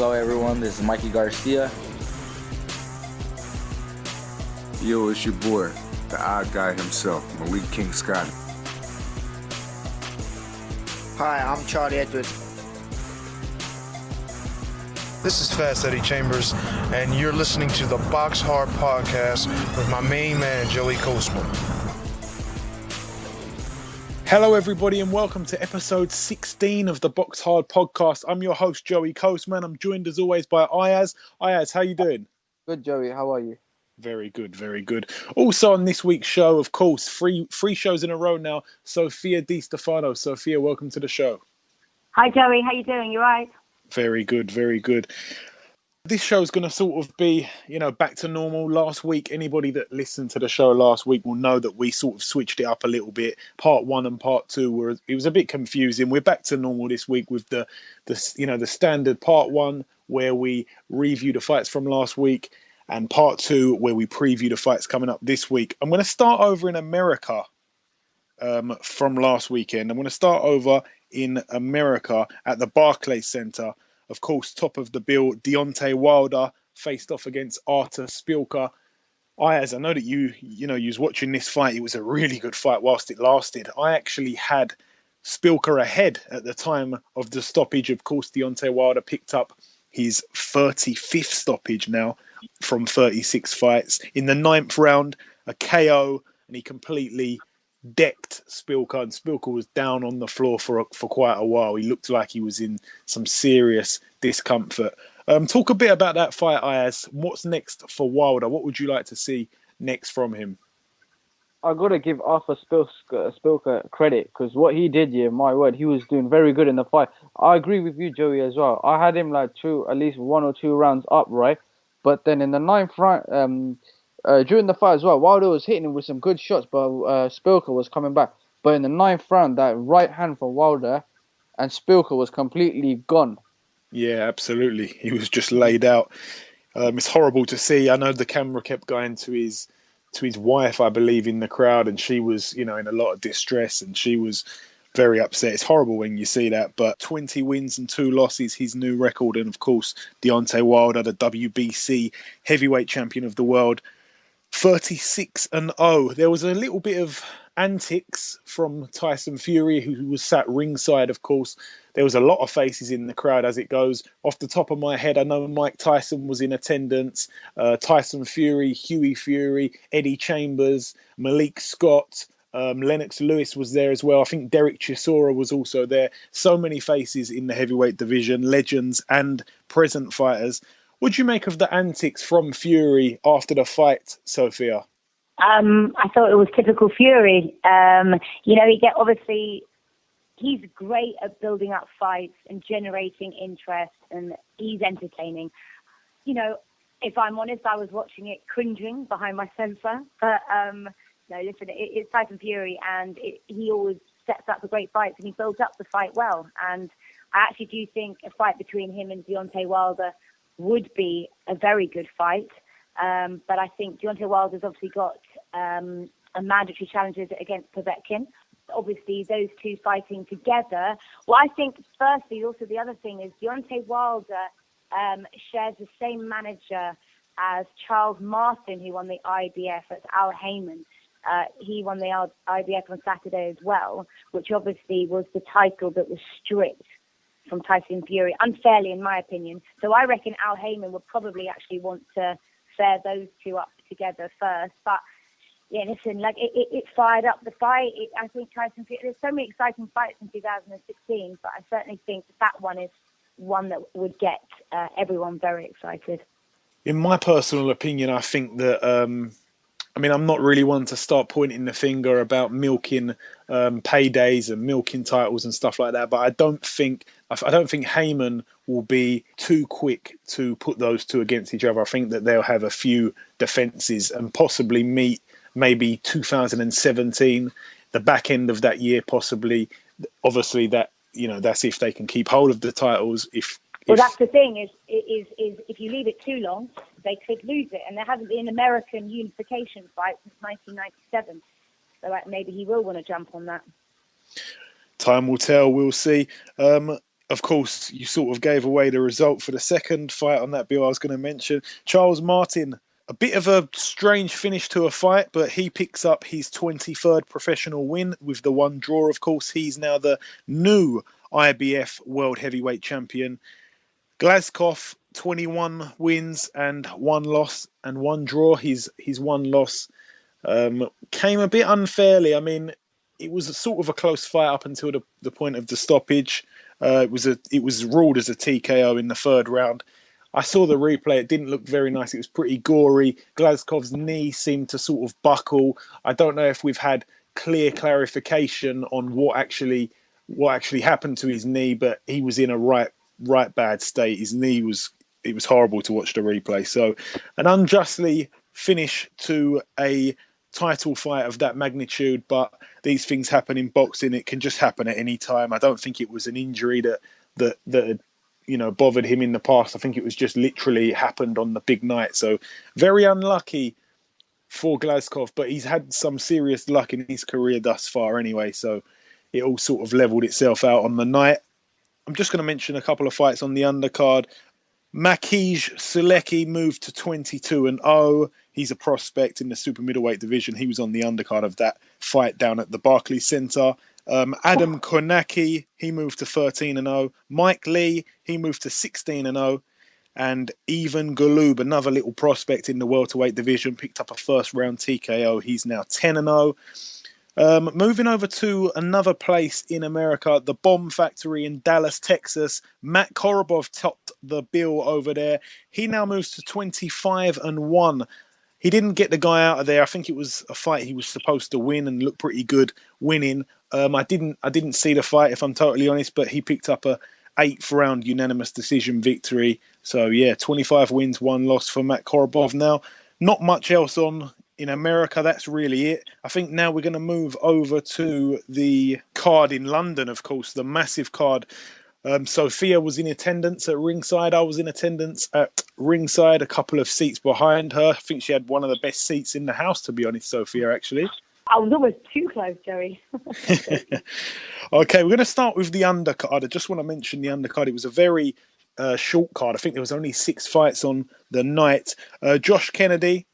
Hello everyone, this is Mikey Garcia. Yo, it's your boy, the odd guy himself, Malik King Scott. Hi, I'm Charlie Edwards. This is Fast Eddie Chambers, and you're listening to the Boxhard podcast with my main man, Joey Coastman. Hello, everybody, and welcome to episode 16 of the Boxhard podcast. I'm your host, Joey Coastman. I'm joined, as always, by Ayaz. Ayaz, how you doing? Good, Joey. How are you? Very good, very good. Also on this week's show, of course, three shows in a row now, Sophia Di Stefano. Sophia, welcome to the show. Hi, Joey. How you doing? You all right? Very good, very good. This show is going to sort of be, back to normal. Last week, anybody that listened to the show last week will know that we sort of switched it up a little bit. Part 1 and part 2 it was a bit confusing. We're back to normal this week with the standard part 1 where we review the fights from last week, and part 2 where we preview the fights coming up this week. I'm going to start over in America from last weekend. I'm going to start over in America at the Barclays Center. Of course, top of the bill, Deontay Wilder faced off against Artur Szpilka. Ayaz, I know that you was watching this fight. It was a really good fight whilst it lasted. I actually had Szpilka ahead at the time of the stoppage. Of course, Deontay Wilder picked up his 35th stoppage now from 36 fights. In the 9th round, a KO, and he completely decked Szpilka, and Szpilka was down on the floor for quite a while. He looked like he was in some serious discomfort. Talk a bit about that fight, Ayaz. What's next for Wilder? What would you like to see next from him? I gotta give Artur Szpilka credit, because what he did, my word, he was doing very good in the fight. I agree with you, Joey, as well. I had him at least 1 or 2 rounds up, right? But then in the 9th round, during the fight as well, Wilder was hitting him with some good shots, but Szpilka was coming back. But in the 9th round, that right hand for Wilder, and Szpilka was completely gone. Yeah, absolutely. He was just laid out. It's horrible to see. I know the camera kept going to his wife, I believe, in the crowd, and she was, in a lot of distress, and she was very upset. It's horrible when you see that, but 20 wins and 2 losses, his new record, and of course, Deontay Wilder, the WBC heavyweight champion of the world, 36-0. There was a little bit of antics from Tyson Fury, who was sat ringside, of course. There was a lot of faces in the crowd, as it goes. Off the top of my head, I know Mike Tyson was in attendance. Tyson Fury, Hughie Fury, Eddie Chambers, Malik Scott, Lennox Lewis was there as well. I think Derek Chisora was also there. So many faces in the heavyweight division, legends and present fighters. What do you make of the antics from Fury after the fight, Sophia? I thought it was typical Fury. He's great at building up fights and generating interest, and he's entertaining. If I'm honest, I was watching it cringing behind my sofa. But no, listen, it's Tyson Fury, and he always sets up the great fights, and he builds up the fight well. And I actually do think a fight between him and Deontay Wilder would be a very good fight. But I think Deontay Wilder's obviously got a mandatory challenges against Povetkin. Obviously, those two fighting together. Well, I think, firstly, also the other thing is Deontay Wilder shares the same manager as Charles Martin, who won the IBF. That's Al Heyman. He won the IBF on Saturday as well, which obviously was the title that was stripped from Tyson Fury, unfairly in my opinion. So I reckon Al Heyman would probably actually want to pair those two up together first. But yeah, listen, it fired up the fight. I think Tyson Fury, there's so many exciting fights in 2016, but I certainly think that one is one that would get everyone very excited. In my personal opinion, I think that I'm not really one to start pointing the finger about milking paydays and milking titles and stuff like that. But I don't think Heyman will be too quick to put those two against each other. I think that they'll have a few defenses and possibly meet maybe 2017, the back end of that year, possibly. Obviously, that's if they can keep hold of the titles. Well, that's the thing is if you leave it too long, they could lose it. And there hasn't been an American unification fight since 1997. So maybe he will want to jump on that. Time will tell. We'll see. of course, you sort of gave away the result for the second fight on that bill I was going to mention. Charles Martin, a bit of a strange finish to a fight, but he picks up his 23rd professional win with the one draw, of course. He's now the new IBF World Heavyweight Champion. Glazkov, 21 wins and one loss and one draw. His one loss came a bit unfairly. I mean, it was a sort of a close fight up until the point of the stoppage. It was ruled as a TKO in the third round. I saw the replay. It didn't look very nice. It was pretty gory. Glazkov's knee seemed to sort of buckle. I don't know if we've had clear clarification on what actually happened to his knee, but he was in a right bad state. His knee it was horrible to watch the replay. So an unjustly finish to a title fight of that magnitude, but these things happen in boxing. It can just happen at any time. I don't think it was an injury that had, bothered him in the past. I think it was just literally happened on the big night. So very unlucky for Glazkov, but he's had some serious luck in his career thus far anyway. So it all sort of leveled itself out on the night. I'm just going to mention a couple of fights on the undercard. Makij Sulecki moved to 22-0. He's a prospect in the super middleweight division. He was on the undercard of that fight down at the Barclays Center. Adam Konaki, he moved to 13-0. Mike Lee, he moved to 16-0. And Ivan Golub, another little prospect in the welterweight division, picked up a first round TKO. He's now 10-0. Moving over to another place in America, the Bomb Factory in Dallas, Texas. Matt Korobov topped the bill over there. He now moves to 25-1. He didn't get the guy out of there. I think it was a fight he was supposed to win and looked pretty good winning. I didn't see the fight, if I'm totally honest, but he picked up a 8th round unanimous decision victory. So yeah, 25 wins, 1 loss for Matt Korobov. Now, not much else on in America. That's really it. I think now we're going to move over to the card in London, of course, the massive card. Sophia was in attendance at ringside. I was in attendance at ringside, a couple of seats behind her. I think she had one of the best seats in the house, to be honest, Sophia, actually. I was almost too close, Joey. Okay, we're going to start with the undercard. I just want to mention the undercard. It was a very short card. I think there was only 6 fights on the night. Josh Kennedy,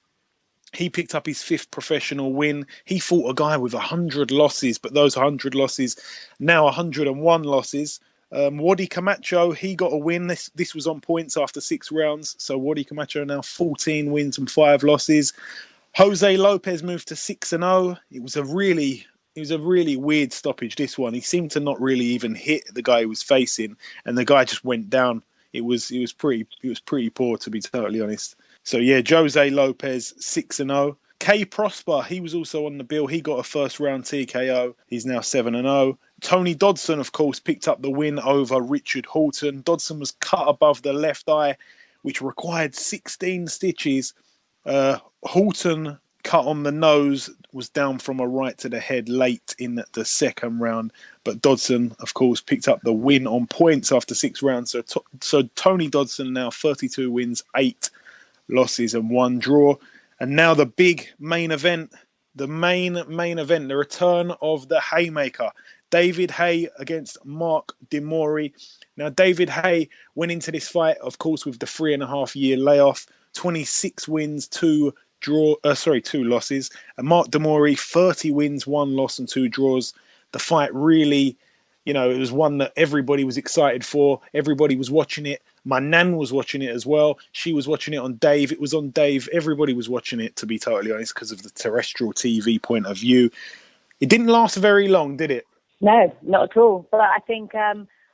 he picked up his 5th professional win. He fought a guy with 100 losses, but those 100 losses, now 101 losses. Wadi Camacho, he got a win. This was on points after 6 rounds. So Wadi Camacho now 14 wins and 5 losses. Jose Lopez moved to 6-0. It was a really weird stoppage, this one. He seemed to not really even hit the guy he was facing, and the guy just went down. It was pretty poor, to be totally honest. So yeah, Jose Lopez 6-0. K Prosper, he was also on the bill. He got a first round TKO. He's now 7-0. Tony Dodson, of course, picked up the win over Richard Horton. Dodson was cut above the left eye, which required 16 stitches. Horton, cut on the nose, was down from a right to the head late in the second round. But Dodson, of course, picked up the win on points after 6 rounds. So Tony Dodson now 32 wins, 8 losses and 1 draw. And now the big main event, the main event, the return of the Haymaker. David Haye against Mark Demori. Now, David Haye went into this fight, of course, with the 3.5-year layoff. 26 wins, 2 losses. And Mark Demori, 30 wins, 1 loss and 2 draws. The fight really, it was one that everybody was excited for. Everybody was watching it. My nan was watching it as well. She was watching it on Dave. It was on Dave. Everybody was watching it, to be totally honest, because of the terrestrial TV point of view. It didn't last very long, did it? No, not at all. But I think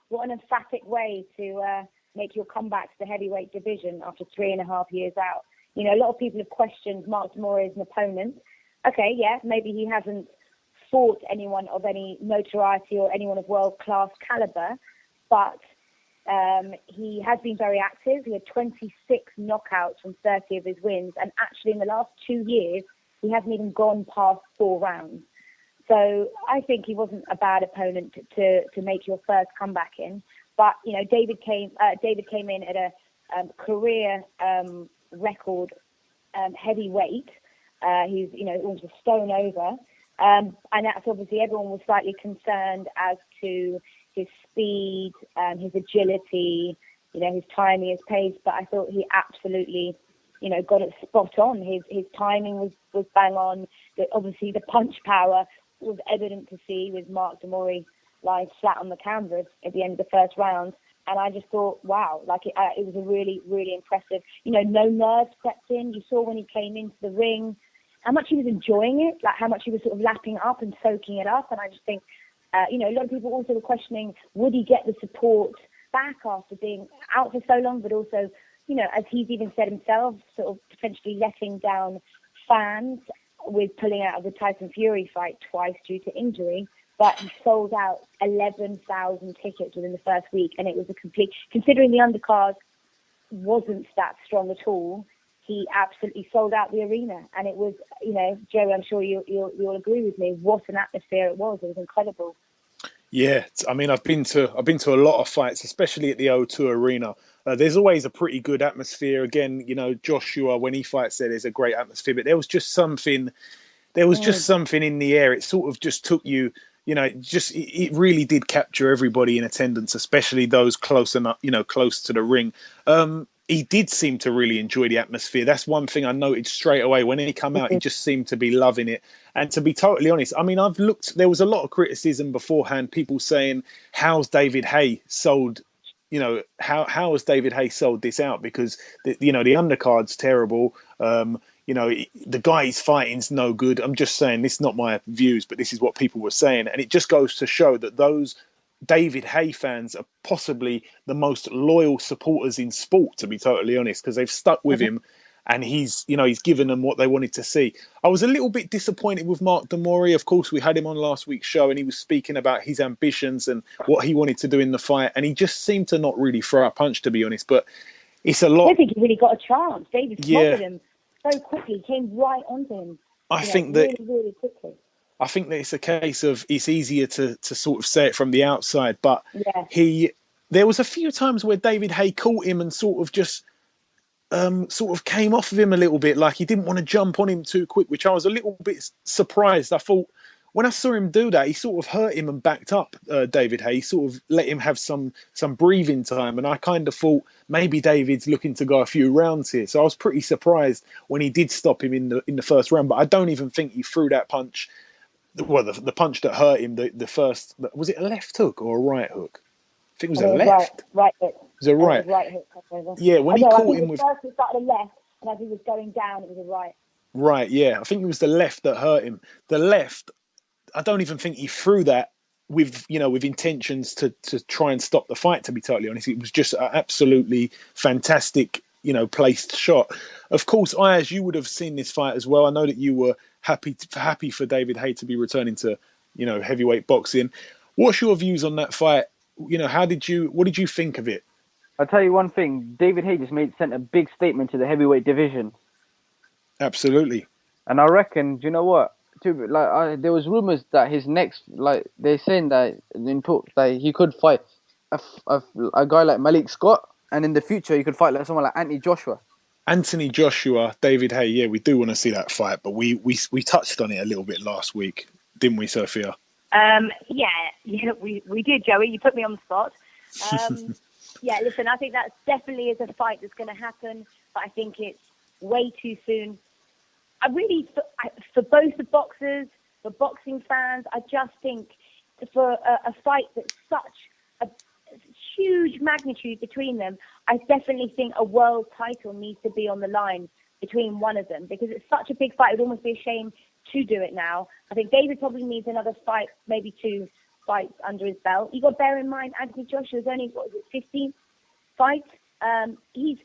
what an emphatic way to make your comeback to the heavyweight division after 3.5 years out. A lot of people have questioned Mark Demori as an opponent. Okay, yeah, maybe he hasn't fought anyone of any notoriety or anyone of world-class caliber, but he has been very active. He had 26 knockouts from 30 of his wins, and actually in the last 2 years, he hasn't even gone past 4 rounds. So I think he wasn't a bad opponent to make your first comeback in. But David came in at a career record heavyweight. He's almost a stone over, and that's obviously everyone was slightly concerned as to his speed, his agility, his timing, his pace. But I thought he absolutely, got it spot on. His timing was bang on. Obviously, the punch power was evident to see with Mark Demori lying flat on the canvas at the end of the first round. And I just thought, wow, it was a really, really impressive. No nerves crept in. You saw when he came into the ring how much he was enjoying it, like how much he was sort of lapping up and soaking it up. And I just think, a lot of people also were questioning, would he get the support back after being out for so long? But also, as he's even said himself, sort of potentially letting down fans with pulling out of the Tyson Fury fight twice due to injury. But he sold out 11,000 tickets within the first week, and it was a complete. Considering the undercard wasn't that strong at all, he absolutely sold out the arena, and it was, Joey, I'm sure you'll agree with me. What an atmosphere it was! It was incredible. Yeah, I mean, I've been to a lot of fights, especially at the O2 Arena. There's always a pretty good atmosphere. Again, Joshua, when he fights there's a great atmosphere, but there was just something in the air. It sort of just took you. It really did capture everybody in attendance, especially those close to the ring. He did seem to really enjoy the atmosphere. That's one thing I noted straight away. When he came out, he just seemed to be loving it. And to be totally honest, I mean, there was a lot of criticism beforehand, people saying, how's David Haye sold, how has David Haye sold this out? Because, the undercard's terrible. The guy he's fighting's no good. I'm just saying, this is not my views, but this is what people were saying. And it just goes to show that those David Haye fans are possibly the most loyal supporters in sport, to be totally honest, because they've stuck with him and he's given them what they wanted to see. I was a little bit disappointed with Mark Demori. Of course, we had him on last week's show and he was speaking about his ambitions and what he wanted to do in the fight. And he just seemed to not really throw a punch, to be honest, but it's a lot. I don't think he really got a chance. David smothered him so quickly, came right onto him. I think that really, really quickly. I think that it's a case of it's easier to sort of say it from the outside, but there was a few times where David Haye caught him and sort of came off of him a little bit, like he didn't want to jump on him too quick, which I was a little bit surprised. I thought when I saw him do that, he sort of hurt him and backed up David Haye, sort of let him have some breathing time, and I kind of thought maybe David's looking to go a few rounds here. So I was pretty surprised when he did stop him in the first round, but I don't even think he threw that punch. Well, the punch that hurt him, the first, was it a left hook or a right hook? I think it was a left. Right hook. It was a right. Right hook. Yeah, when he caught him with. First it started a left, and as he was going down, it was a right. Right, yeah. I think it was the left that hurt him. The left, I don't even think he threw that with intentions to try and stop the fight, to be totally honest. It was just an absolutely fantastic, placed shot. Of course, Ayaz, you would have seen this fight as well. I know that you were happy for David Haye to be returning to, heavyweight boxing. What's your views on that fight? What did you think of it? I'll tell you one thing. David Haye just sent a big statement to the heavyweight division. Absolutely. And I reckon, do you know what? There was rumors that his next, they're saying that in talks that he could fight a guy like Malik Scott, and in the future he could fight like someone like Anthony Joshua, David Haye. Yeah, we do want to see that fight, but we touched on it a little bit last week, didn't we, Sophia? We did, Joey. You put me on the spot. Listen, I think that definitely is a fight that's going to happen, but I think it's way too soon. I really, for both the boxers, for boxing fans, I just think for a fight that's such a huge magnitude between them, I definitely think a world title needs to be on the line between one of them, because it's such a big fight. It would almost be a shame to do it now. I think David probably needs another fight, maybe 2 fights under his belt. You got to bear in mind, Anthony Joshua's only 15 fights. He's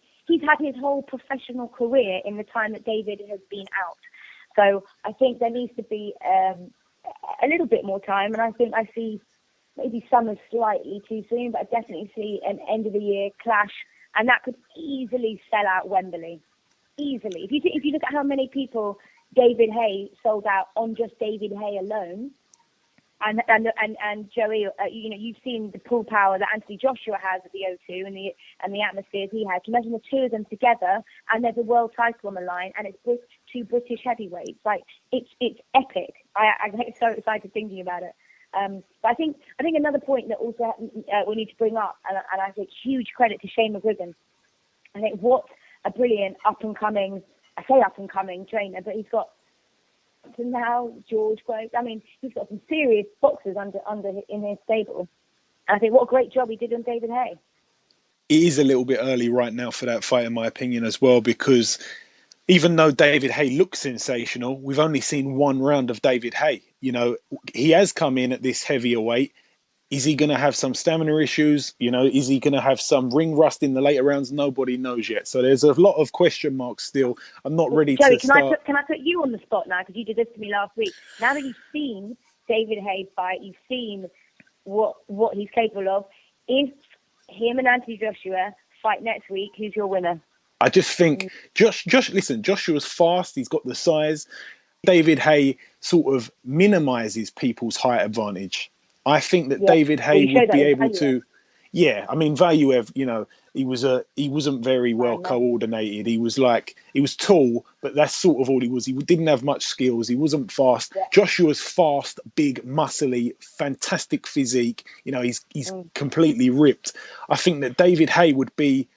had his whole professional career in the time that David has been out. So I think there needs to be a little bit more time. And I think I see maybe summer slightly too soon, but I definitely see an end of the year clash. And that could easily sell out Wembley. Easily. If you look at how many people David Haye sold out on just David Haye alone, and Joey, you've seen the pull power that Anthony Joshua has at the O2 and the atmospheres he has. You imagine the two of them together, and there's a world title on the line, and it's 2 British heavyweights. Like it's epic. I get so excited thinking about it. But I think another point that also we need to bring up, and I think huge credit to Shane McGuigan. I think what a brilliant up-and-coming trainer, but he's got now George Groves. I mean, he's got some serious boxers under in his stable. And I think what a great job he did on David Haye. It is a little bit early right now for that fight, in my opinion, as well, because even though David Haye looks sensational, we've only seen one round of David Haye. You know, he has come in at this heavier weight. Is he going to have some stamina issues? You know, is he going to have some ring rust in the later rounds? Nobody knows yet. So there's a lot of question marks still. I'm not ready Joey, to start. Can I put you on the spot now? Because you did this to me last week. Now that you've seen David Haye fight, you've seen what he's capable of. If him and Anthony Joshua fight next week, who's your winner? I just think, listen, Joshua's fast. He's got the size. David Haye sort of minimises people's height advantage. I think that David Haye would be able to, I mean, Valuev, you know, he wasn't very well coordinated. He was tall, but that's sort of all he was. He didn't have much skills. He wasn't fast. Yeah. Joshua's fast, big, muscly, fantastic physique. You know, he's completely ripped. I think that David Haye would be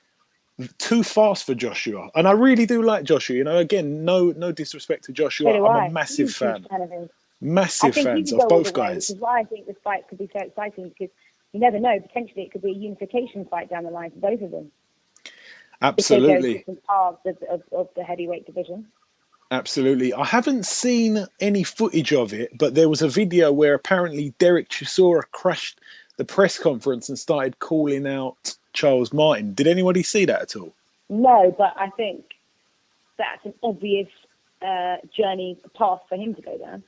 too fast for Joshua, and I really do like Joshua. You know, again, no disrespect to Joshua. I'm a massive fan. Massive fans of both guys. Which is why I think this fight could be so exciting, because you never know. Potentially, it could be a unification fight down the line for both of them. Absolutely. Different paths of the heavyweight division. Absolutely. I haven't seen any footage of it, but there was a video where apparently Derek Chisora crashed the press conference and started calling out Charles Martin. Did anybody see that at all? No, but I think that's an obvious journey path for him to go down.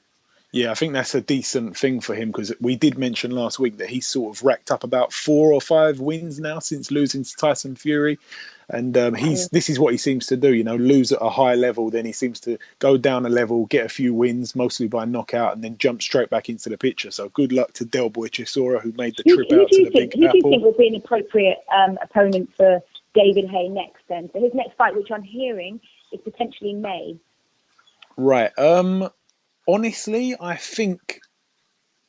Yeah, I think that's a decent thing for him, because we did mention last week that he's sort of racked up about 4 or 5 wins now since losing to Tyson Fury. And this is what he seems to do, you know, lose at a high level, then he seems to go down a level, get a few wins, mostly by knockout, and then jump straight back into the picture. So good luck to Del Boy Chisora, who made the trip out to the Big Apple. Who do you think would be an appropriate opponent for David Haye next then? So his next fight, which I'm hearing, is potentially May. Right. Honestly, I think,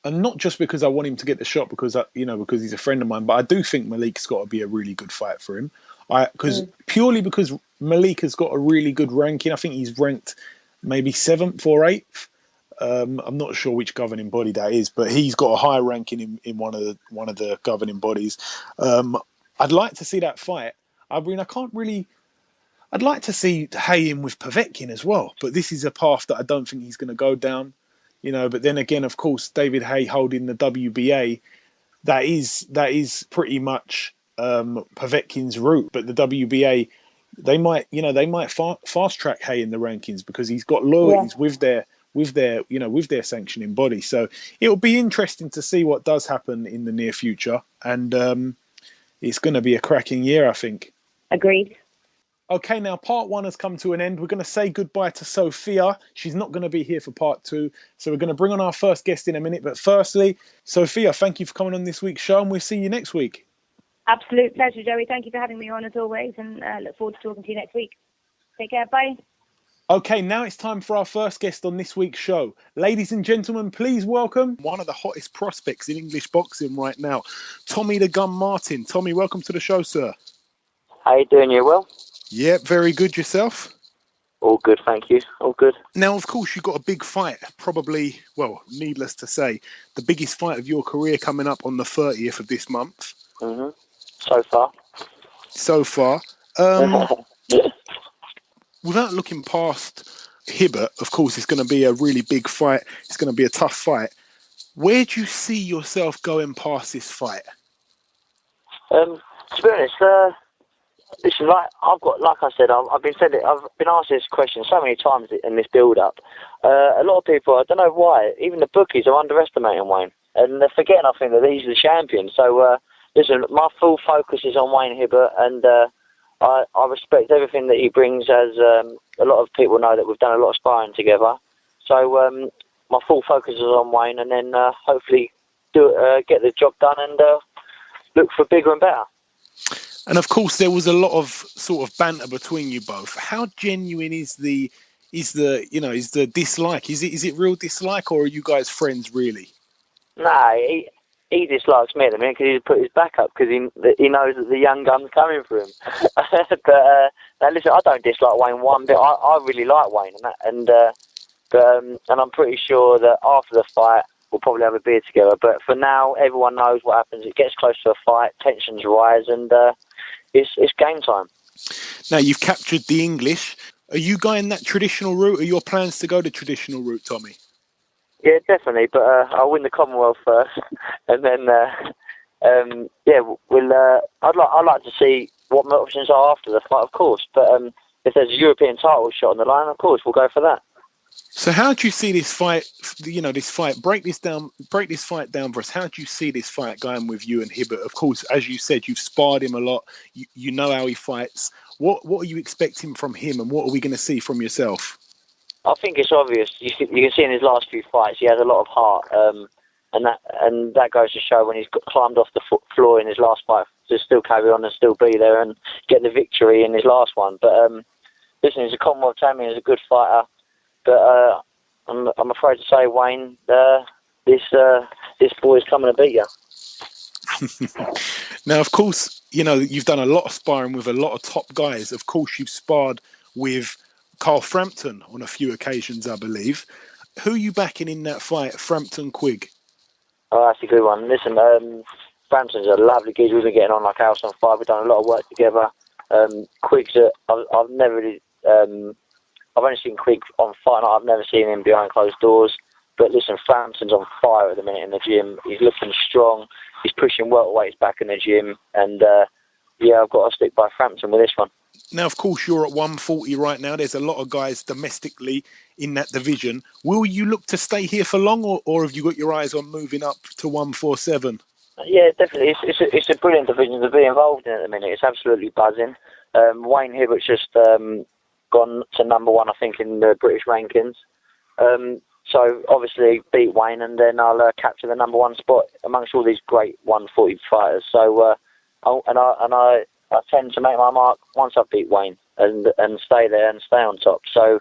and not just because I want him to get the shot, because he's a friend of mine, but I do think Malik's got to be a really good fight for him. Purely because Malik has got a really good ranking. I think he's ranked maybe 7th or 8th. I'm not sure which governing body that is, but he's got a high ranking in one of the governing bodies. I'd like to see that fight. I mean, I'd like to see Haye in with Povetkin as well, but this is a path that I don't think he's going to go down, you know. But then again, of course, David Haye holding the WBA, that is pretty much Povetkin's route. But the WBA, they might fast track Haye in the rankings, because he's got loyalties with their sanctioning body. So it'll be interesting to see what does happen in the near future, and it's going to be a cracking year, I think. Agreed. Okay, now part 1 has come to an end. We're going to say goodbye to Sophia. She's not going to be here for part 2. So we're going to bring on our first guest in a minute. But firstly, Sophia, thank you for coming on this week's show, and we'll see you next week. Absolute pleasure, Joey. Thank you for having me on as always, and look forward to talking to you next week. Take care. Bye. Okay, now it's time for our first guest on this week's show. Ladies and gentlemen, please welcome one of the hottest prospects in English boxing right now, Tommy the Gun Martin. Tommy, welcome to the show, sir. How you doing? You well? Yeah, very good. Yourself? All good, thank you. All good. Now, of course, you've got a big fight, probably, well, needless to say, the biggest fight of your career coming up on the 30th of this month. Mm-hmm. So far. Without looking past Hibbert, of course, it's going to be a really big fight. It's going to be a tough fight. Where do you see yourself going past this fight? To be honest, listen, I've been asked this question so many times in this build-up. A lot of people, I don't know why, even the bookies are underestimating Wayne, and they're forgetting, I think, that he's the champion. So, listen, my full focus is on Wayne Hibbert, and I respect everything that he brings, as a lot of people know that we've done a lot of sparring together. So, my full focus is on Wayne, and then hopefully get the job done and look for bigger and better. And of course, there was a lot of sort of banter between you both. How genuine is the dislike? Is it real dislike, or are you guys friends really? Nah, he dislikes me at the minute because he's put his back up because he knows that the young gun's coming for him. But now listen, I don't dislike Wayne one bit. I really like Wayne and I'm pretty sure that after the fight we'll probably have a beer together. But for now, everyone knows what happens. It gets close to a fight, tensions rise, and it's game time. Now you've captured the English. Are you going that traditional route? Are your plans to go the traditional route, Tommy? Yeah, definitely. But I'll win the Commonwealth first, and then I'd like to see what my options are after the fight, of course. But if there's a European title shot on the line, of course we'll go for that. So how do you see this fight? This fight. Break this fight down for us. How do you see this fight going with you and Hibbert? Of course, as you said, you've sparred him a lot. You know how he fights. What are you expecting from him, and what are we going to see from yourself? I think it's obvious. You can see in his last few fights, he has a lot of heart, and that goes to show when he's climbed off the floor in his last fight to still carry on and still be there and get the victory in his last one. But listen, he's a Commonwealth champion. He's a good fighter. But I'm afraid to say, Wayne, this boy's coming to beat you. Now, of course, you've done a lot of sparring with a lot of top guys. Of course, you've sparred with Carl Frampton on a few occasions, I believe. Who are you backing in that fight, Frampton Quigg? Oh, that's a good one. Listen, Frampton's a lovely kid. We've been getting on like house on fire. We've done a lot of work together. Quigg's I've never really... I've only seen Quigg on fight night. I've never seen him behind closed doors. But listen, Frampton's on fire at the minute in the gym. He's looking strong. He's pushing welterweights back in the gym. And, I've got to stick by Frampton with this one. Now, of course, you're at 140 right now. There's a lot of guys domestically in that division. Will you look to stay here for long, or have you got your eyes on moving up to 147? Yeah, definitely. It's a brilliant division to be involved in at the minute. It's absolutely buzzing. Wayne Hibbert's just gone to number one, I think, in the British rankings. So obviously beat Wayne, and then I'll capture the number one spot amongst all these great 140 fighters. So I tend to make my mark once I beat Wayne and stay there and stay on top. So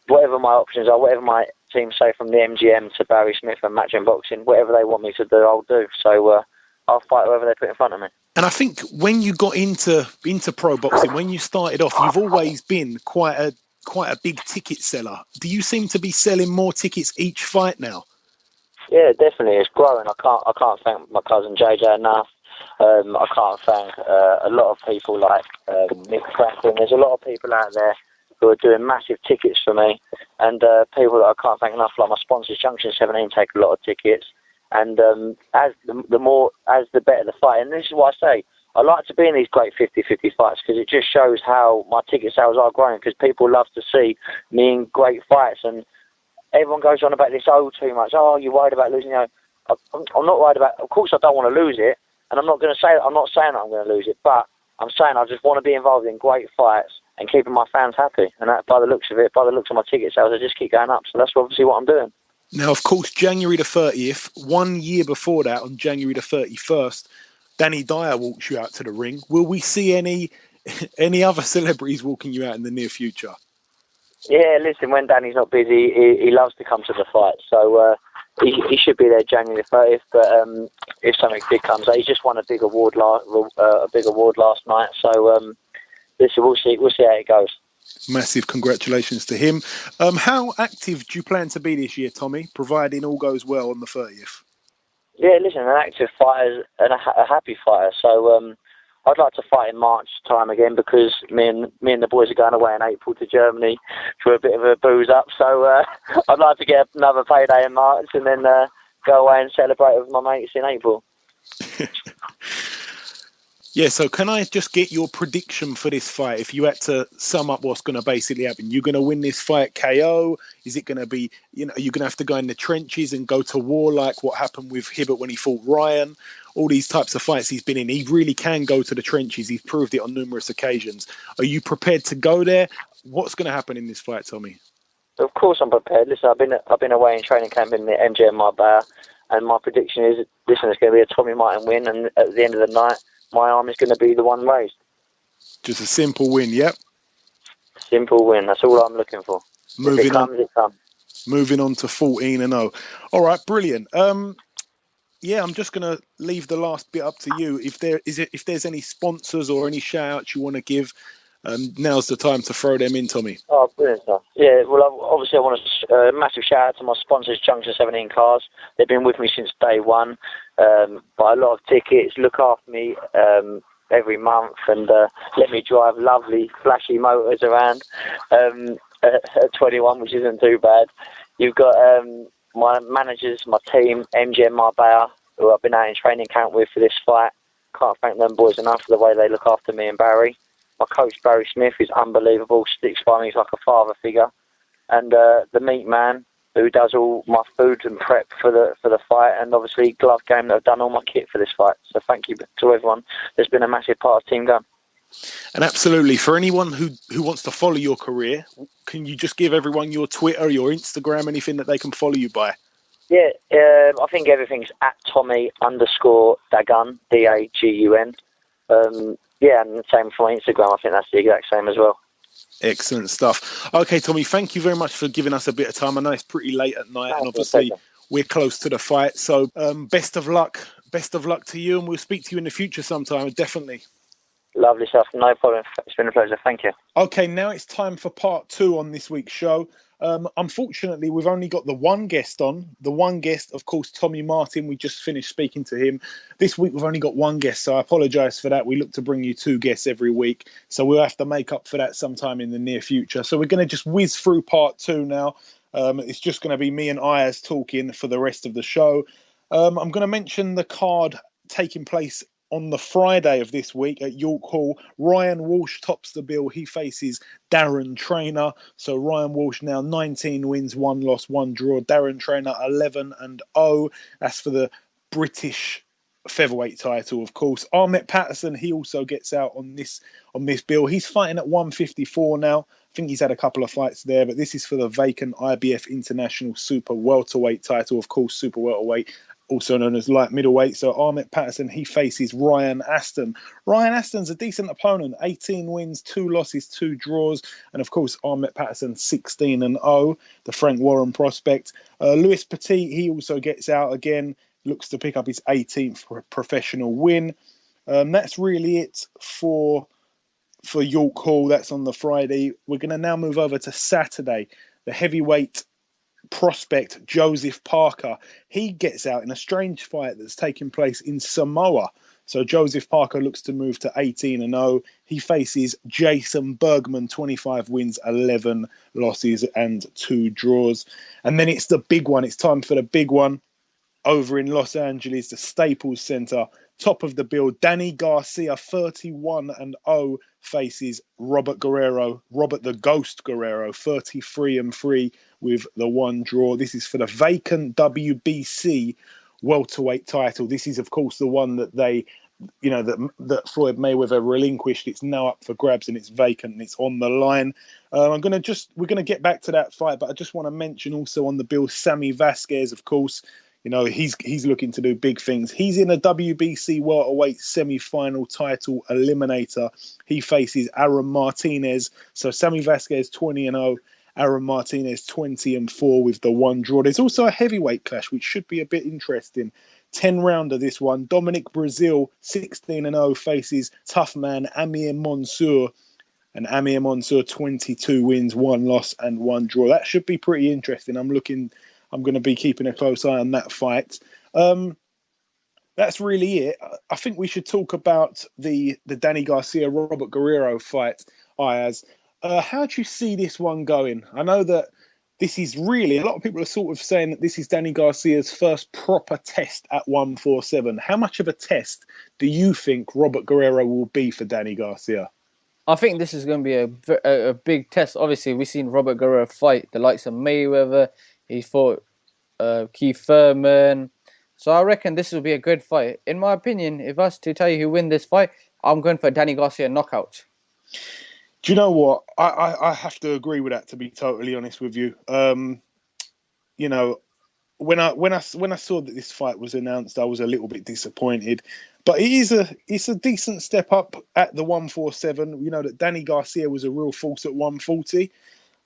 whatever my options are, whatever my team say, from the MGM to Barry Smith and Matching Boxing, whatever they want me to do, I'll do. So I'll fight whoever they put in front of me. And I think when you got into pro boxing, when you started off, you've always been quite a big ticket seller. Do you seem to be selling more tickets each fight now? Yeah, definitely. It's growing. I can't thank my cousin JJ enough. I can't thank a lot of people like Nick Frampton. There's a lot of people out there who are doing massive tickets for me, and people that I can't thank enough, like my sponsors, Junction 17, take a lot of tickets. And as the better the fight, and this is what I say, I like to be in these great 50-50 fights because it just shows how my ticket sales are growing, because people love to see me in great fights. And everyone goes on about this, too much. Oh, you're worried about losing. I'm not worried about. Of course, I don't want to lose it, and I'm not going to say. I'm not saying that I'm going to lose it, but I'm saying I just want to be involved in great fights and keeping my fans happy. And that, by the looks of it, by the looks of my ticket sales, they just keep going up. So that's obviously what I'm doing. Now, of course, January the 30th, 1 year before that, on January the 31st, Danny Dyer walks you out to the ring. Will we see any other celebrities walking you out in the near future? Yeah, listen, when Danny's not busy, he loves to come to the fight. So he should be there January the 30th. But if something big comes out, he just won a big award last night. So listen, we'll see how it goes. Massive congratulations to him. How active do you plan to be this year, Tommy, providing all goes well on the 30th? Yeah, listen, an active fighter and a happy fighter. So I'd like to fight in March time again, because me and the boys are going away in April to Germany for a bit of a booze up. So I'd like to get another payday in March and then go away and celebrate with my mates in April. Yeah, so can I just get your prediction for this fight? If you had to sum up what's going to basically happen, you're going to win this fight KO? Is it going to be, you're going to have to go in the trenches and go to war like what happened with Hibbert when he fought Ryan? All these types of fights he's been in, he really can go to the trenches. He's proved it on numerous occasions. Are you prepared to go there? What's going to happen in this fight, Tommy? Of course I'm prepared. Listen, I've been away in training camp in the MGM Marbella, and my prediction is, listen, it's going to be a Tommy Martin win, and at the end of the night, my arm is going to be the one raised. Just a simple win, yep. Simple win. That's all I'm looking for. If it comes, it comes. Moving on to 14-0. All right, brilliant. Yeah, I'm just going to leave the last bit up to you. If there's any sponsors or any shout outs you want to give, now's the time to throw them in, Tommy. Oh, brilliant stuff. Yeah, well, obviously I want a massive shout out to my sponsors, Junction 17 Cars. They've been with me since day one. Buy a lot of tickets, look after me every month, and let me drive lovely, flashy motors around at 21, which isn't too bad. You've got my managers, my team, MG and Marbella, who I've been out in training camp with for this fight. Can't thank them boys enough for the way they look after me and Barry. My coach, Barry Smith, is unbelievable, sticks by me, he's like a father figure. And the meat man, who does all my food and prep for the fight, and obviously Glove Game, that have done all my kit for this fight. So thank you to everyone. There's been a massive part of Team Gun. And absolutely, for anyone who wants to follow your career, can you just give everyone your Twitter, your Instagram, anything that they can follow you by? Yeah, I think everything's at Tommy_Dagun, Dagun. Yeah, and the same for my Instagram. I think that's the exact same as well. Excellent stuff. Okay, Tommy, thank you very much for giving us a bit of time. I know it's pretty late at night, and obviously we're close to the fight. So best of luck to you, and we'll speak to you in the future sometime, definitely. Lovely stuff. No problem. It's been a pleasure. Thank you. Okay, now it's time for part 2 on this week's show. Unfortunately, we've only got the one guest on. The one guest, of course, Tommy Martin. We just finished speaking to him. This week, we've only got one guest, so I apologise for that. We look to bring you 2 guests every week, so we'll have to make up for that sometime in the near future. So we're going to just whiz through part 2 now. It's just going to be me and Ayaz talking for the rest of the show. I'm going to mention the card taking place on the Friday of this week at York Hall. Ryan Walsh tops the bill. He faces Darren Trainer. So Ryan Walsh now 19 wins, 1 loss, 1 draw. Darren Trainer 11-0. That's for the British featherweight title, of course. Ahmet Patterson, he also gets out on this bill. He's fighting at 154 now. I think he's had a couple of fights there, but this is for the vacant IBF International Super Welterweight title, of course, Super Welterweight, also known as light middleweight. So Ahmet Patterson, he faces Ryan Aston. Ryan Aston's a decent opponent, 18 wins, 2 losses, 2 draws. And of course, Ahmet Patterson, 16-0, the Frank Warren prospect. Louis Petit, he also gets out again, looks to pick up his 18th professional win. That's really it for York Hall. That's on the Friday. We're going to now move over to Saturday. The heavyweight prospect Joseph Parker, he gets out in a strange fight that's taking place in Samoa. So Joseph Parker looks to move to 18-0. He faces Jason Bergman, 25 wins, 11 losses and 2 draws. And then it's the big one. It's time for the big one over in Los Angeles, the Staples Center. Top of the bill, Danny Garcia, 31-0, faces Robert Guerrero, Robert the Ghost Guerrero, 33-3 with the 1 draw. This is for the vacant WBC welterweight title. This is, of course, the one that they, that Floyd Mayweather relinquished. It's now up for grabs and it's vacant and it's on the line. We're going to get back to that fight, but I just want to mention also on the bill, Sammy Vasquez, of course. He's looking to do big things. He's in a WBC welterweight semi-final title eliminator. He faces Aaron Martinez. So Sammy Vasquez 20-0, Aaron Martinez 20-4 with the 1 draw. There's also a heavyweight clash, which should be a bit interesting. 10-rounder this one. Dominic Brazil 16-0 faces tough man Amir Mansour. And Amir Mansour 22 wins, 1 loss and 1 draw. That should be pretty interesting. I'm going to be keeping a close eye on that fight. That's really it. I think we should talk about the Danny Garcia, Robert Guerrero fight, Ayaz. How do you see this one going? I know that this is really, a lot of people are sort of saying that this is Danny Garcia's first proper test at 147. How much of a test do you think Robert Guerrero will be for Danny Garcia? I think this is going to be a big test. Obviously, we've seen Robert Guerrero fight the likes of Mayweather. He fought Keith Thurman. So I reckon this will be a good fight. In my opinion, if I was to tell you who win this fight, I'm going for Danny Garcia knockout. Do you know what? I have to agree with that, to be totally honest with you. When I saw that this fight was announced, I was a little bit disappointed. But it's a decent step up at the 147. That Danny Garcia was a real force at 140.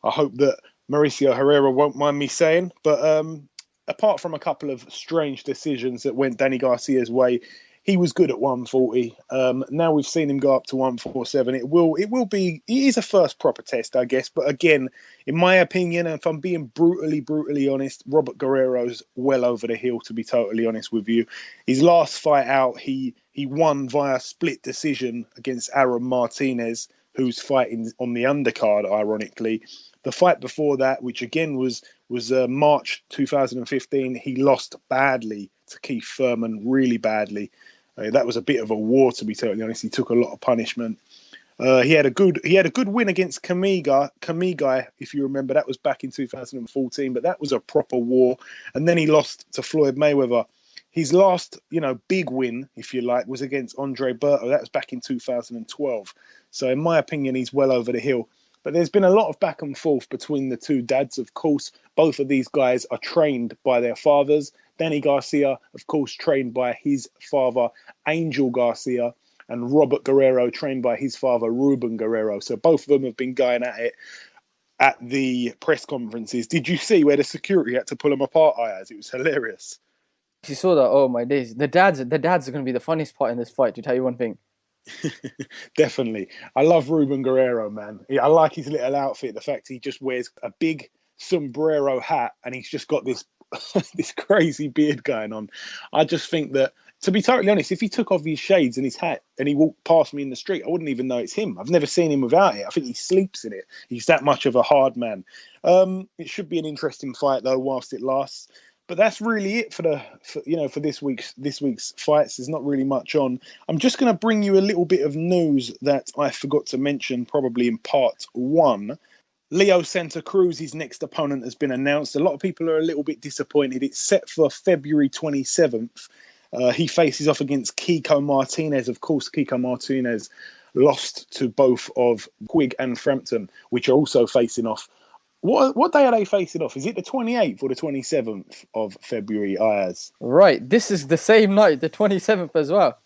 I hope that Mauricio Herrera won't mind me saying. But apart from a couple of strange decisions that went Danny Garcia's way, he was good at 140. Now we've seen him go up to 147. It will be. It is a first proper test, I guess. But again, in my opinion, and if I'm being brutally honest, Robert Guerrero's well over the hill. To be totally honest with you, his last fight out, he won via split decision against Aaron Martinez, who's fighting on the undercard, ironically. The fight before that, which again was March 2015, he lost badly to Keith Thurman, really badly. That was a bit of a war, to be totally honest. He took a lot of punishment. He had a good win against Quigg, if you remember. That was back in 2014, but that was a proper war. And then he lost to Floyd Mayweather. His last, big win, if you like, was against Andre Berto. That was back in 2012. So in my opinion, he's well over the hill. But there's been a lot of back and forth between the two dads, of course. Both of these guys are trained by their fathers. Danny Garcia, of course, trained by his father, Angel Garcia, and Robert Guerrero, trained by his father, Ruben Guerrero. So both of them have been going at it at the press conferences. Did you see where the security had to pull them apart, Ayaz? It was hilarious. You saw that? Oh my days! The dads are going to be the funniest part in this fight. To tell you one thing. Definitely. I love Ruben Guerrero, man. I like his little outfit. The fact he just wears a big sombrero hat and he's just got this this crazy beard going on. I just think that, to be totally honest, if he took off his shades and his hat and he walked past me in the street, I wouldn't even know it's him. I've never seen him without it. I think he sleeps in it. He's that much of a hard man. It should be an interesting fight though, whilst it lasts. But that's really it for this week's fights. There's not really much on. I'm just going to bring you a little bit of news that I forgot to mention, probably in part one. Leo Santa Cruz, his next opponent, has been announced. A lot of people are a little bit disappointed. It's set for February 27th. He faces off against Kiko Martinez. Of course, Kiko Martinez lost to both of Quigg and Frampton, which are also facing off. What day are they facing off? Is it the 28th or the 27th of February, Ayaz? Right. This is the same night, the 27th as well.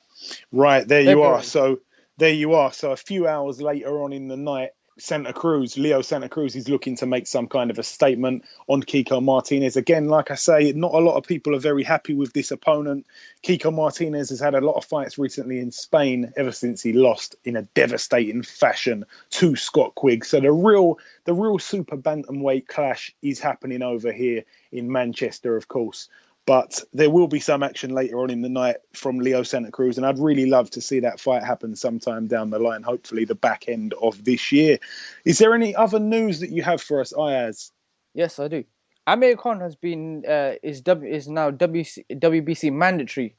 Right, there you are. So there you are. So a few hours later on in the night, Leo Santa Cruz is looking to make some kind of a statement on Kiko Martinez. Again, like I say, not a lot of people are very happy with this opponent. Kiko Martinez has had a lot of fights recently in Spain ever since he lost in a devastating fashion to Scott Quigg. So the real super bantamweight clash is happening over here in Manchester, of course. But there will be some action later on in the night from Leo Santa Cruz, and I'd really love to see that fight happen sometime down the line, hopefully the back end of this year. Is there any other news that you have for us, Ayaz? Yes, I do. Amir Khan has been is now WBC mandatory.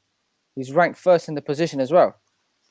He's ranked first in the position as well.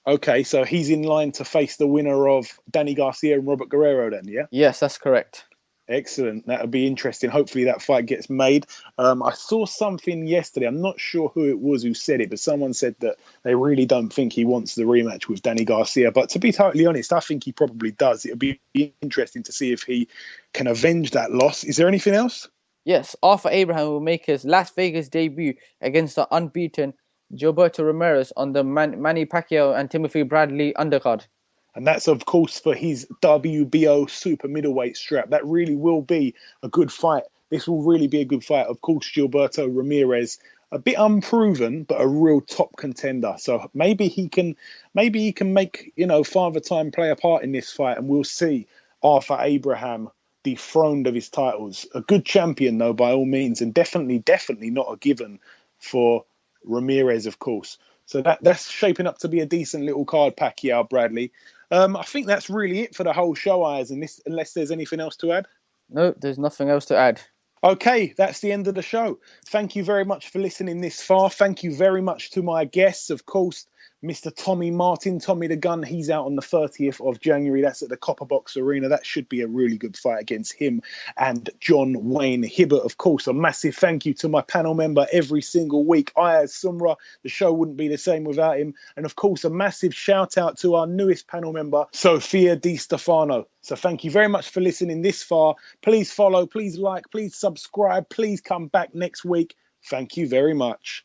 Okay, so he's in line to face the winner of Danny Garcia and Robert Guerrero then, yeah? Yes, that's correct. Excellent. That would be interesting. Hopefully that fight gets made. I saw something yesterday. I'm not sure who it was who said it, but someone said that they really don't think he wants the rematch with Danny Garcia. But to be totally honest, I think he probably does. It'll be interesting to see if he can avenge that loss. Is there anything else? Yes, Arthur Abraham will make his Las Vegas debut against the unbeaten Gilberto Ramirez on the Manny Pacquiao and Timothy Bradley undercard. And that's, of course, for his WBO super middleweight strap. That really will be a good fight. This will really be a good fight. Of course, Gilberto Ramirez, a bit unproven, but a real top contender. So maybe he can make, Father Time play a part in this fight, and we'll see Arthur Abraham dethroned of his titles. A good champion, though, by all means, and definitely not a given for Ramirez, of course. So that's shaping up to be a decent little card, Pacquiao Bradley. I think that's really it for the whole show, Ayaz, unless there's anything else to add. No, there's nothing else to add. Okay, that's the end of the show. Thank you very much for listening this far. Thank you very much to my guests, of course, Mr. Tommy Martin, Tommy the Gun. He's out on the 30th of January. That's at the Copper Box Arena. That should be a really good fight against him and John Wayne Hibbert. Of course, a massive thank you to my panel member every single week, Ayaz Sumra. The show wouldn't be the same without him. And of course, a massive shout out to our newest panel member, Sophia Di Stefano. So thank you very much for listening this far. Please follow, please like, please subscribe, please come back next week. Thank you very much.